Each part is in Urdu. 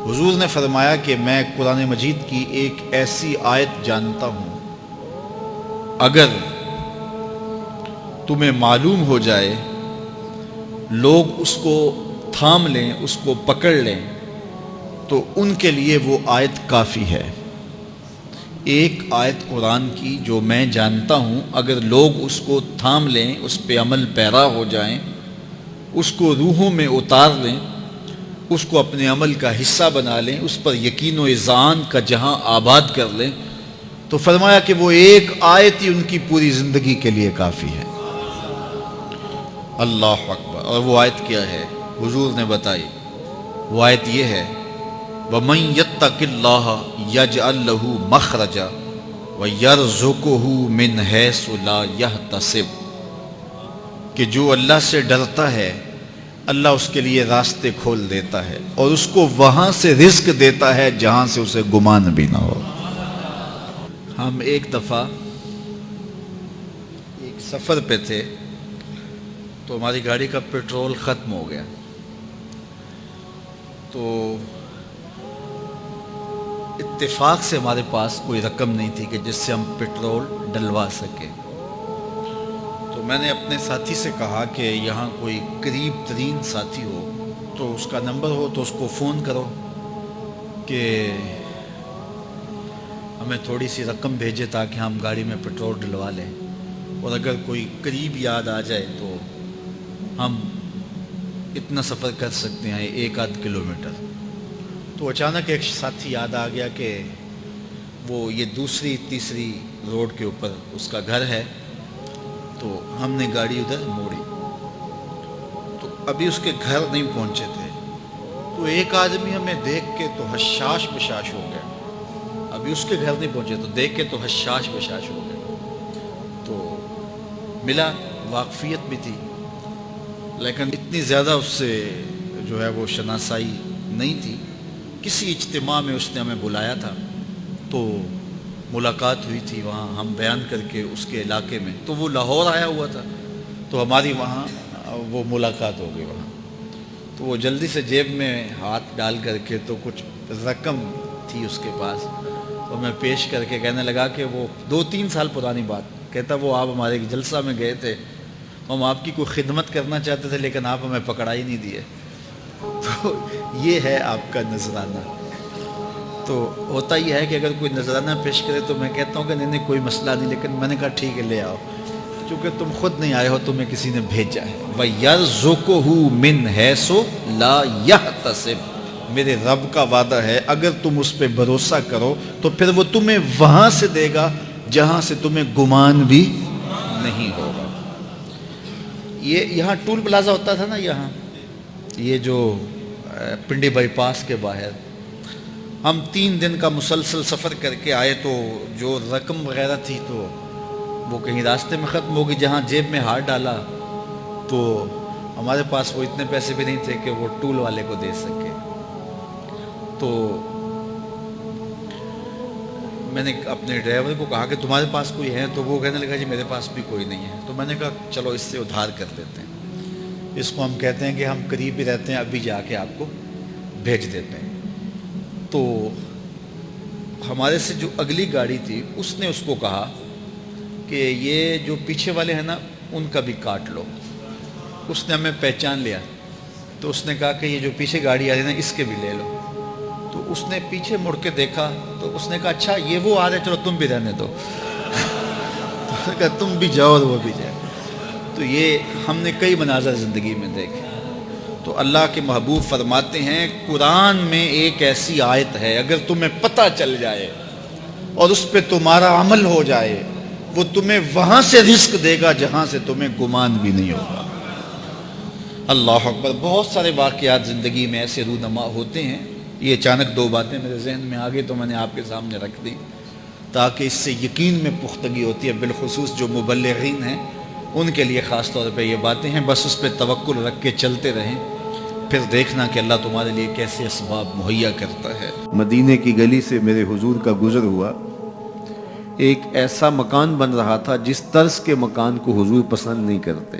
حضور نے فرمایا کہ میں قرآن مجید کی ایک ایسی آیت جانتا ہوں، اگر تمہیں معلوم ہو جائے، لوگ اس کو تھام لیں، اس کو پکڑ لیں، تو ان کے لیے وہ آیت کافی ہے۔ ایک آیت قرآن کی جو میں جانتا ہوں، اگر لوگ اس کو تھام لیں، اس پہ عمل پیرا ہو جائیں، اس کو روحوں میں اتار لیں، اس کو اپنے عمل کا حصہ بنا لیں، اس پر یقین و اذعان کا جہاں آباد کر لیں، تو فرمایا کہ وہ ایک آیت ہی ان کی پوری زندگی کے لیے کافی ہے۔ اللہ اکبر۔ اور وہ آیت کیا ہے؟ حضور نے بتائی، وہ آیت یہ ہے، وَمَن يَتَّقِ اللَّهَ يَجْعَل لَّهُ مَخْرَجًا وَيَرْزُقْهُ مِنْ حَيْثُ لَا يَحْتَسِبُ، کہ جو اللہ سے ڈرتا ہے اللہ اس کے لیے راستے کھول دیتا ہے اور اس کو وہاں سے رزق دیتا ہے جہاں سے اسے گمان بھی نہ ہو۔ ہم ایک دفعہ ایک سفر پہ تھے تو ہماری گاڑی کا پیٹرول ختم ہو گیا، تو اتفاق سے ہمارے پاس کوئی رقم نہیں تھی کہ جس سے ہم پیٹرول ڈلوا سکیں۔ تو میں نے اپنے ساتھی سے کہا کہ یہاں کوئی قریب ترین ساتھی ہو تو اس کا نمبر ہو تو اس کو فون کرو کہ ہمیں تھوڑی سی رقم بھیجے تاکہ ہم گاڑی میں پیٹرول ڈلوا لیں، اور اگر کوئی قریب یاد آ جائے تو ہم اتنا سفر کر سکتے ہیں، 1-8 کلومیٹر۔ تو اچانک ایک ساتھی یاد آ گیا کہ وہ یہ دوسری تیسری روڈ کے اوپر اس کا گھر ہے، تو ہم نے گاڑی ادھر موڑی، تو ابھی اس کے گھر نہیں پہنچے تھے، تو ایک آدمی ہمیں دیکھ کے تو حشاش بشاش ہو گیا، ابھی اس کے گھر نہیں پہنچے تو دیکھ کے تو حشاش بشاش ہو گیا۔ تو ملا، واقفیت بھی تھی، لیکن اتنی زیادہ اس سے جو ہے وہ شناسائی نہیں تھی۔ کسی اجتماع میں اس نے ہمیں بلایا تھا تو ملاقات ہوئی تھی وہاں، ہم بیان کر کے اس کے علاقے میں، تو وہ لاہور آیا ہوا تھا تو ہماری وہاں وہ ملاقات ہو گئی وہاں۔ تو وہ جلدی سے جیب میں ہاتھ ڈال کر کے تو کچھ رقم تھی اس کے پاس، تو میں پیش کر کے کہنے لگا کہ وہ 2-3 سال پرانی بات، کہتا وہ آپ ہمارے جلسہ میں گئے تھے، ہم آپ کی کوئی خدمت کرنا چاہتے تھے لیکن آپ ہمیں پکڑا ہی نہیں دیے۔ تو یہ ہے آپ کا نذرانہ۔ تو ہوتا ہی ہے کہ اگر کوئی نذرانہ پیش کرے تو میں کہتا ہوں کہ نہیں کوئی مسئلہ نہیں، لیکن میں نے کہا ٹھیک ہے لے آؤ، چونکہ تم خود نہیں آئے ہو، تمہیں کسی نے بھیجا ہے۔ وَيَرْزُقُهُ مِنْ حَيْثُ لَا يَحْتَسِبُ، میرے رب کا وعدہ ہے اگر تم اس پہ بھروسہ کرو تو پھر وہ تمہیں وہاں سے دے گا جہاں سے تمہیں گمان بھی نہیں ہوگا۔ یہ یہاں ٹول پلازا ہوتا تھا نا، یہاں یہ جو پنڈی بائی پاس کے باہر، ہم 3 دن کا مسلسل سفر کر کے آئے، تو جو رقم وغیرہ تھی تو وہ کہیں راستے میں ختم ہو گئی، جہاں جیب میں ہاتھ ڈالا تو ہمارے پاس وہ اتنے پیسے بھی نہیں تھے کہ وہ ٹول والے کو دے سکے۔ تو میں نے اپنے ڈرائیور کو کہا کہ تمہارے پاس کوئی ہے؟ تو وہ کہنے لگا جی میرے پاس بھی کوئی نہیں ہے۔ تو میں نے کہا چلو اس سے ادھار کر لیتے ہیں، اس کو ہم کہتے ہیں کہ ہم قریب ہی رہتے ہیں، ابھی جا کے آپ کو بھیج دیتے ہیں۔ تو ہمارے سے جو اگلی گاڑی تھی اس نے اس کو کہا کہ یہ جو پیچھے والے ہیں نا ان کا بھی کاٹ لو۔ اس نے ہمیں پہچان لیا تو اس نے کہا کہ یہ جو پیچھے گاڑی آ رہی ہے نا اس کے بھی لے لو۔ تو اس نے پیچھے مڑ کے دیکھا تو اس نے کہا اچھا یہ وہ آ رہے، چلو تم بھی رہنے دو۔ تو اس نے کہا تم بھی جاؤ اور وہ بھی جائے۔ تو یہ ہم نے کئی مناظر زندگی میں دیکھے۔ تو اللہ کے محبوب فرماتے ہیں قرآن میں ایک ایسی آیت ہے اگر تمہیں پتہ چل جائے اور اس پہ تمہارا عمل ہو جائے، وہ تمہیں وہاں سے رزق دے گا جہاں سے تمہیں گمان بھی نہیں ہوگا۔ اللہ اکبر۔ بہت سارے واقعات زندگی میں ایسے رونما ہوتے ہیں۔ یہ اچانک 2 باتیں میرے ذہن میں آ گئی تو میں نے آپ کے سامنے رکھ دی تاکہ اس سے یقین میں پختگی ہوتی ہے، بالخصوص جو مبلغین ہیں ان کے لیے خاص طور پہ یہ باتیں ہیں۔ بس اس پہ توکل رکھ کے چلتے رہیں، پھر دیکھنا کہ اللہ تمہارے لیے کیسے اسباب مہیا کرتا ہے۔ مدینے کی گلی سے میرے حضور کا گزر ہوا، ایک ایسا مکان بن رہا تھا جس طرز کے مکان کو حضور پسند نہیں کرتے۔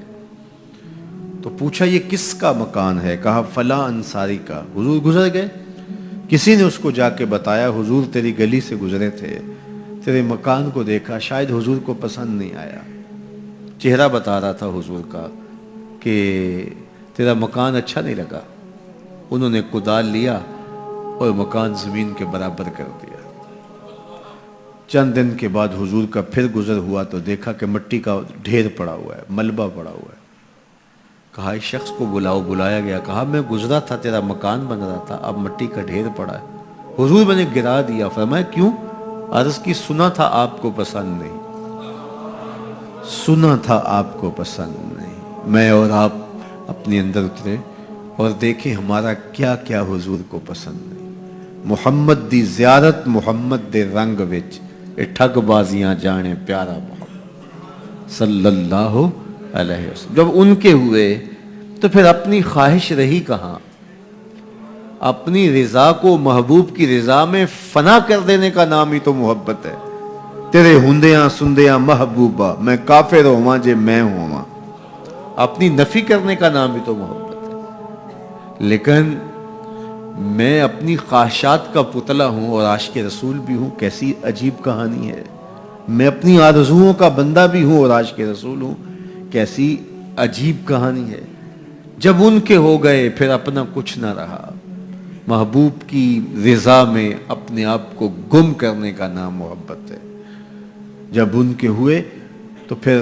تو پوچھا یہ کس کا مکان ہے؟ کہا فلاں انصاری کا۔ حضور گزر گئے، کسی نے اس کو جا کے بتایا حضور تیری گلی سے گزرے تھے، تیرے مکان کو دیکھا، شاید حضور کو پسند نہیں آیا۔ چہرہ بتا رہا تھا حضور کا کہ تیرا مکان اچھا نہیں لگا۔ انہوں نے کدال لیا اور مکان زمین کے برابر کر دیا۔ چند دن کے بعد حضور کا پھر گزر ہوا تو دیکھا کہ مٹی کا ڈھیر پڑا ہوا ہے، ملبہ پڑا ہوا ہے۔ کہا اس شخص کو بلاؤ، بلایا گیا، کہا میں گزرا تھا، تیرا مکان بن رہا تھا، اب مٹی کا ڈھیر پڑا ہے۔ حضور میں نے گرا دیا۔ فرمایا کیوں؟ عرض کی سنا تھا آپ کو پسند نہیں، سنا تھا آپ کو پسند نہیں۔ میں اور آپ اپنے اندر اترے اور دیکھیں ہمارا کیا کیا حضور کو پسند نہیں۔ محمد دی زیارت محمد دے رنگ وچ، اے ٹھگ بازیاں جانے پیارا محمد صلی اللہ علیہ وسلم۔ جب ان کے ہوئے تو پھر اپنی خواہش رہی کہاں؟ اپنی رضا کو محبوب کی رضا میں فنا کر دینے کا نام ہی تو محبت ہے۔ تیرے ہندیاں سندیاں محبوبہ، میں کافر ہواں جے میں ہواں، اپنی نفی کرنے کا نام ہی تو محبت ہے۔ لیکن میں اپنی خواہشات کا پتلا ہوں اور عاشق رسول بھی ہوں، کیسی عجیب کہانی ہے۔ میں اپنی آرزوؤں کا بندہ بھی ہوں اور عاشق رسول ہوں، کیسی عجیب کہانی ہے۔ جب ان کے ہو گئے پھر اپنا کچھ نہ رہا۔ محبوب کی رضا میں اپنے آپ کو گم کرنے کا نام محبت ہے۔ جب ان کے ہوئے تو پھر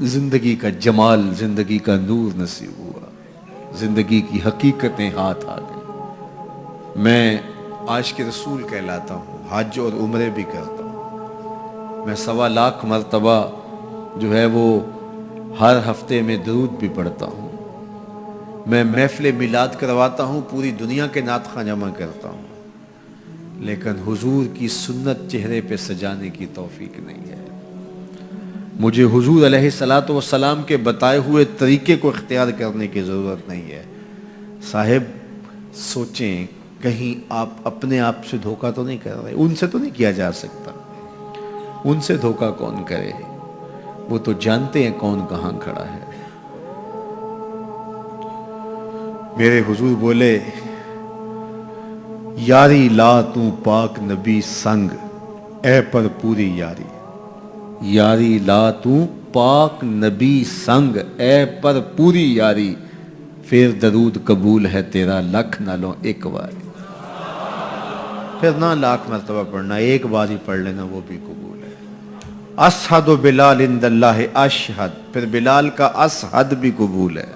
زندگی کا جمال، زندگی کا نور نصیب ہوا، زندگی کی حقیقتیں ہاتھ آ گئی۔ میں عاشق رسول کہلاتا ہوں، حج اور عمرے بھی کرتا ہوں۔ میں 1.25 مرتبہ جو ہے وہ ہر ہفتے میں درود بھی پڑھتا ہوں۔ میں محفل میلاد کرواتا ہوں، پوری دنیا کے نعت خواں جمع کرتا ہوں، لیکن حضور کی سنت چہرے پہ سجانے کی توفیق نہیں ہے۔ مجھے حضور علیہ الصلوۃ والسلام کے بتائے ہوئے طریقے کو اختیار کرنے کی ضرورت نہیں ہے۔ صاحب سوچیں کہیں آپ اپنے آپ سے دھوکہ تو نہیں کر رہے؟ ان سے تو نہیں کیا جا سکتا۔ ان سے دھوکہ کون کرے؟ وہ تو جانتے ہیں کون کہاں کھڑا ہے۔ میرے حضور بولے یاری لا تو پاک نبی سنگ، اے پر پوری یاری، یاری لا تو پاک نبی سنگ، اے پر پوری یاری، پھر درود قبول ہے تیرا لکھ نالوں ایک باری۔ پھر نہ 1,00,000 مرتبہ پڑھنا، ایک بار ہی پڑھ لینا وہ بھی قبول ہے۔ اشہد بلال عند اللہ اشہد، پھر بلال کا اشہد بھی قبول ہے۔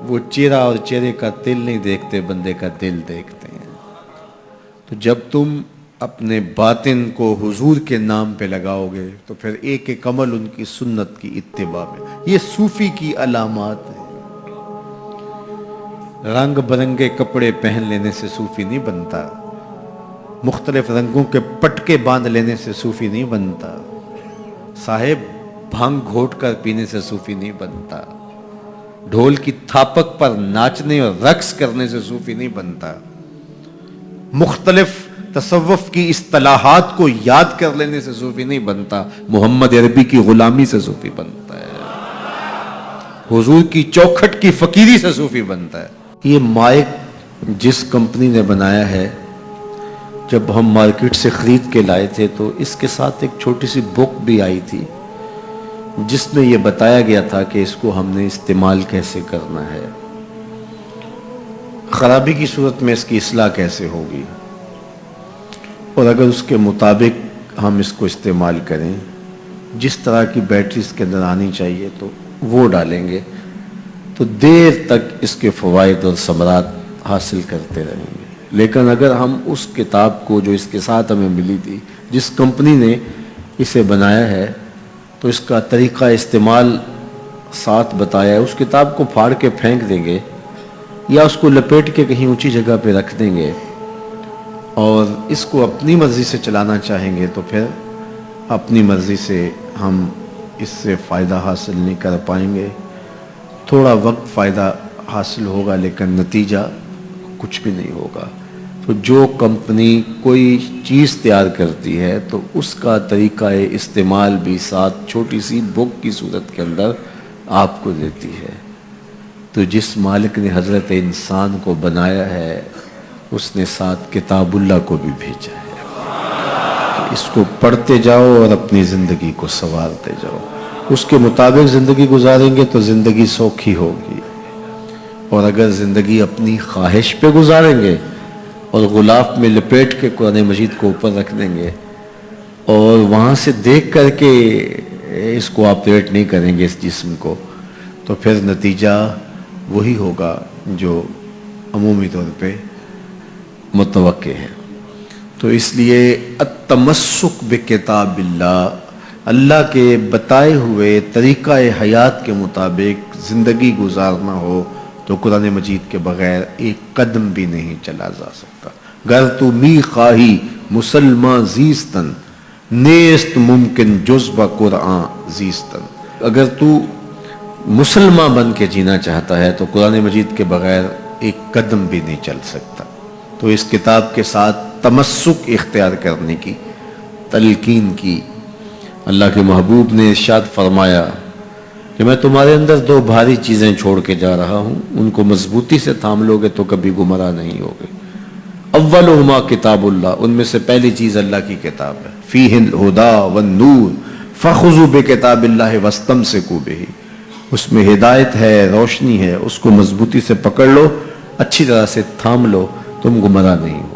وہ چہرہ اور چہرے کا دل نہیں دیکھتے، بندے کا دل دیکھتے ہیں۔ تو جب تم اپنے باطن کو حضور کے نام پہ لگاؤ گے تو پھر ایک ایک عمل ان کی سنت کی اتباع میں۔ یہ صوفی کی علامات ہیں۔ رنگ برنگے کپڑے پہن لینے سے صوفی نہیں بنتا، مختلف رنگوں کے پٹکے باندھ لینے سے صوفی نہیں بنتا، صاحب بھنگ گھوٹ کر پینے سے صوفی نہیں بنتا، ڈھول کی تھاپک پر ناچنے اور رقص کرنے سے صوفی نہیں بنتا، مختلف تصوف کی اصطلاحات کو یاد کر لینے سے صوفی نہیں بنتا، محمد عربی کی غلامی سے صوفی بنتا ہے، حضور کی چوکھٹ کی فقیری سے صوفی بنتا ہے۔ یہ مائک جس کمپنی نے بنایا ہے، جب ہم مارکیٹ سے خرید کے لائے تھے تو اس کے ساتھ ایک چھوٹی سی بک بھی آئی تھی جس میں یہ بتایا گیا تھا کہ اس کو ہم نے استعمال کیسے کرنا ہے، خرابی کی صورت میں اس کی اصلاح کیسے ہوگی، اور اگر اس کے مطابق ہم اس کو استعمال کریں، جس طرح کی بیٹری اس کے اندر آنی چاہیے تو وہ ڈالیں گے تو دیر تک اس کے فوائد اور ثمرات حاصل کرتے رہیں گے۔ لیکن اگر ہم اس کتاب کو جو اس کے ساتھ ہمیں ملی تھی، جس کمپنی نے اسے بنایا ہے، تو اس کا طریقہ استعمال ساتھ بتایا ہے، اس کتاب کو پھاڑ کے پھینک دیں گے یا اس کو لپیٹ کے کہیں اونچی جگہ پہ رکھ دیں گے اور اس کو اپنی مرضی سے چلانا چاہیں گے تو پھر اپنی مرضی سے ہم اس سے فائدہ حاصل نہیں کر پائیں گے۔ تھوڑا وقت فائدہ حاصل ہوگا لیکن نتیجہ کچھ بھی نہیں ہوگا۔ تو جو کمپنی کوئی چیز تیار کرتی ہے تو اس کا طریقہ استعمال بھی ساتھ چھوٹی سی بک کی صورت کے اندر آپ کو دیتی ہے۔ تو جس مالک نے حضرت انسان کو بنایا ہے اس نے ساتھ کتاب اللہ کو بھی بھیجا ہے کہ اس کو پڑھتے جاؤ اور اپنی زندگی کو سنوارتے جاؤ. اس کے مطابق زندگی گزاریں گے تو زندگی سوکھی ہوگی، اور اگر زندگی اپنی خواہش پہ گزاریں گے اور غلاف میں لپیٹ کے قرآن مجید کو اوپر رکھ دیں گے اور وہاں سے دیکھ کر کے اس کو آپریٹ نہیں کریں گے اس جسم کو، تو پھر نتیجہ وہی ہوگا جو عمومی طور پہ متوقع ہے. تو اس لیے التمسک بکتاب اللہ، اللہ کے بتائے ہوئے طریقہ حیات کے مطابق زندگی گزارنا ہو تو قرآن مجید کے بغیر ایک قدم بھی نہیں چلا جا سکتا. گر تو می خواہی مسلمان زیستن، نیست ممکن جزبہ قرآن زیستن. اگر تو مسلمان بن کے جینا چاہتا ہے تو قرآن مجید کے بغیر ایک قدم بھی نہیں چل سکتا. تو اس کتاب کے ساتھ تمسک اختیار کرنے کی تلقین کی. اللہ کے محبوب نے ارشاد فرمایا کہ میں تمہارے اندر دو بھاری چیزیں چھوڑ کے جا رہا ہوں، ان کو مضبوطی سے تھام لو گے تو کبھی گمراہ نہیں ہوگے. اولہما کتاب اللہ، ان میں سے پہلی چیز اللہ کی کتاب ہے. فیہ الہدی والنور فخذوا بکتاب اللہ واستمسکوا بہ، اس میں ہدایت ہے، روشنی ہے، اس کو مضبوطی سے پکڑ لو، اچھی طرح سے تھام لو، تم گمراہ نہیں ہو.